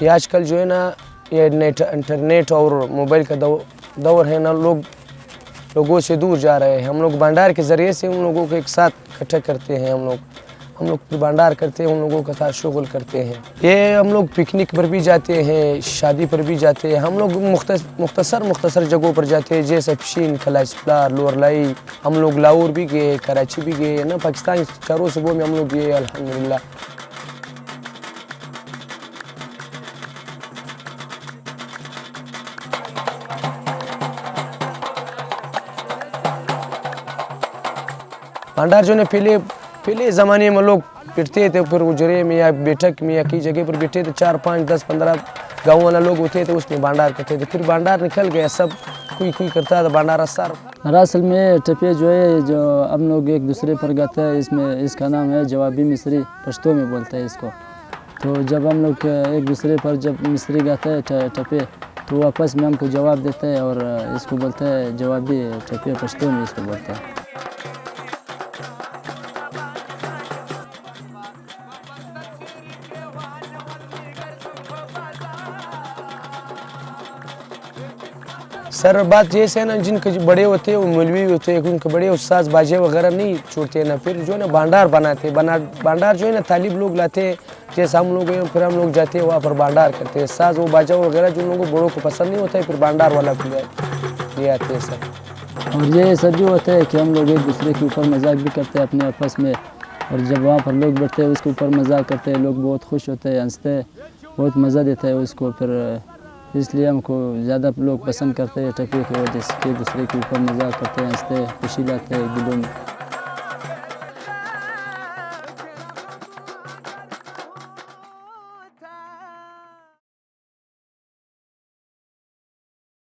یہ آج کل جو ہے نا یہ انٹرنیٹ اور موبائل کا دور ہے نا، لوگوں سے دور جا رہے ہیں. ہم لوگ بانڈار کے ذریعے سے ان لوگوں کو ایک ساتھ اکٹھا کرتے ہیں. ہم لوگ پھر بانڈار کرتے ہیں، ان لوگوں کے ساتھ شغل کرتے ہیں. یہ ہم لوگ پکنک پر بھی جاتے ہیں، شادی پر بھی جاتے ہیں. ہم لوگ مختصر جگہوں پر جاتے ہیں، جیسے پشین، کلاسپلار، لور لائی. ہم لوگ لاہور بھی گئے، کراچی بھی گئے نا، پاکستان چاروں صوبوں میں ہم لوگ گئے الحمدللہ. بانڈار جو ہے پہلے زمانے میں لوگ بیٹھتے تھے، پھر اجرے میں یا بیٹھک میں یا کئی جگہ پر بیٹھتے تھے. 4 5 10 15 گاؤں والا لوگ ہوتے تھے، اس میں بانڈار کرتے تھے. پھر بانڈار نکل گیا، سب کوئی کرتا تھا بانڈار اثر. دراصل میں ٹپے جو ہے جو ہم لوگ ایک دوسرے پر گاتے ہیں، اس کا نام ہے جوابی مصری، پشتو میں بولتے ہیں اس کو. تو جب ہم لوگ ایک دوسرے پر جب مصری گاتے ہیں ٹپے، تو وہ آپس میں ہم کو جواب دیتے ہیں، اور اس کو بولتے ہیں جوابی ٹپے، پشتو میں اس کو بولتے ہیں. سر بات یہ ہے نا، جن کے بڑے ہوتے ہیں وہ مولوی ہوتے ہیں، ان کے بڑے استاذ باجے وغیرہ نہیں چھوڑتے نا، پھر جو ہے نا بانڈار بناتے. بانڈار جو ہے نا طالب لوگ لاتے ہیں، جیسے ہم لوگ ہیں، پھر ہم لوگ جاتے ہیں وہاں پر بانڈار کرتے ہیں. ساز و باجا وغیرہ جن لوگوں کو بڑوں کو پسند نہیں ہوتا ہے، پھر بانڈار والا لے آتے ہیں سر. اور یہ سب بھی ہوتا ہے کہ ہم لوگ ایک دوسرے کے اوپر مذاق بھی کرتے ہیں اپنے آپس میں، اور جب وہاں پر لوگ بیٹھتے ہیں اس کے اوپر مذاق کرتے ہیں، لوگ بہت خوش ہوتے ہیں، ہنستے ہیں، بہت مزہ دیتا ہے اس کو. پھر اس لیے ہم کو زیادہ لوگ پسند کرتے ہیں ٹپے کی وجہ سے، ایک دوسرے کے اوپر مذاق کرتے ہیں، ہنستے ہیں، خوشی لاتے ہیں دلوں میں.